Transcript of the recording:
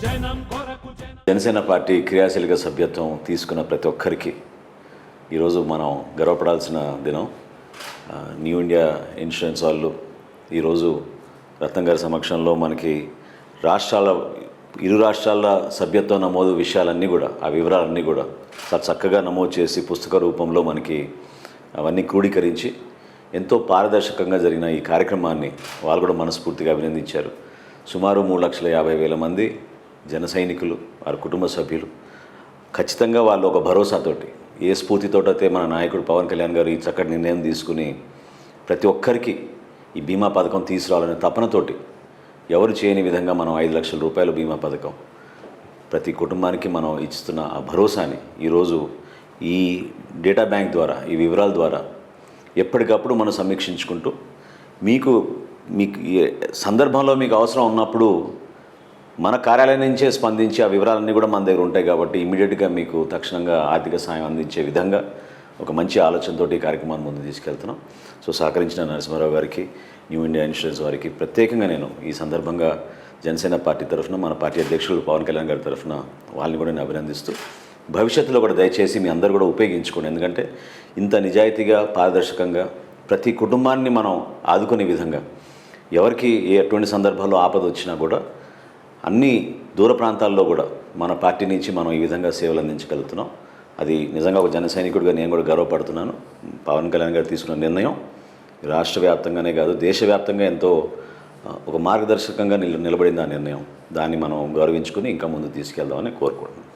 Janasena party క్రియాశీలక సభ్యత్వం తీసుకున్న ప్రతి ఒక్కరికి ఈరోజు మనం గర్వపడాల్సిన దినం. న్యూ ఇండియా ఇన్సూరెన్స్ వాళ్ళు ఈరోజు రత్నం గారి సమక్షంలో మనకి ఇరు రాష్ట్రాల సభ్యత్వ నమోదు విషయాలన్నీ కూడా, ఆ వివరాలన్నీ కూడా చాలా చక్కగా నమోదు చేసి పుస్తక రూపంలో మనకి అవన్నీ క్రోడీకరించి ఎంతో పారదర్శకంగా జరిగిన ఈ కార్యక్రమాన్ని వాళ్ళు కూడా మనస్ఫూర్తిగా అభినందించారు. సుమారు 3,50,000 మంది జన సైనికులు, వారి కుటుంబ సభ్యులు ఖచ్చితంగా వాళ్ళు ఒక భరోసాతోటి, ఏ స్ఫూర్తితోటైతే మన నాయకుడు పవన్ కళ్యాణ్ గారు ఈ చక్కటి నిర్ణయం తీసుకుని ప్రతి ఒక్కరికి ఈ బీమా పథకం తీసుకురావాలనే తపనతోటి ఎవరు చేయని విధంగా మనం 5 లక్షల రూపాయల బీమా పథకం ప్రతి కుటుంబానికి మనం ఇస్తున్న ఆ భరోసాని ఈరోజు ఈ డేటా బ్యాంక్ ద్వారా, ఈ వివరాల ద్వారా ఎప్పటికప్పుడు మనం సమీక్షించుకుంటూ మీకు సందర్భంలో మీకు అవసరం ఉన్నప్పుడు మన కార్యాలయం నుంచే స్పందించి ఆ వివరాలన్నీ కూడా మన దగ్గర ఉంటాయి కాబట్టి ఇమీడియట్గా మీకు తక్షణంగా ఆర్థిక సాయం అందించే విధంగా ఒక మంచి ఆలోచనతో ఈ కార్యక్రమాన్ని ముందు తీసుకెళ్తున్నాం. సో సహకరించిన నరసింహారావు గారికి, న్యూ ఇండియా ఇన్సూరెన్స్ వారికి ప్రత్యేకంగా నేను ఈ సందర్భంగా జనసేన పార్టీ తరఫున, మన పార్టీ అధ్యక్షులు పవన్ కళ్యాణ్ గారి తరఫున వాళ్ళని కూడా నేను అభినందిస్తూ, భవిష్యత్తులో కూడా దయచేసి మీ అందరూ కూడా ఉపయోగించుకోండి. ఎందుకంటే ఇంత నిజాయితీగా, పారదర్శకంగా ప్రతి కుటుంబాన్ని మనం ఆదుకునే విధంగా, ఎవరికి ఎటువంటి సందర్భాల్లో ఆపద వచ్చినా కూడా అన్ని దూర ప్రాంతాల్లో కూడా మన పార్టీ నుంచి మనం ఈ విధంగా సేవలు అందించగలుగుతున్నాం. అది నిజంగా ఒక జన సైనికుడిగా నేను కూడా గర్వపడుతున్నాను. పవన్ కళ్యాణ్ గారు తీసుకున్న నిర్ణయం రాష్ట్ర వ్యాప్తంగానే కాదు, దేశవ్యాప్తంగా ఎంతో ఒక మార్గదర్శకంగా నిలబడింది ఆ నిర్ణయం. దాన్ని మనం గౌరవించుకుని ఇంకా ముందు తీసుకెళ్దామని కోరుకుంటున్నాను.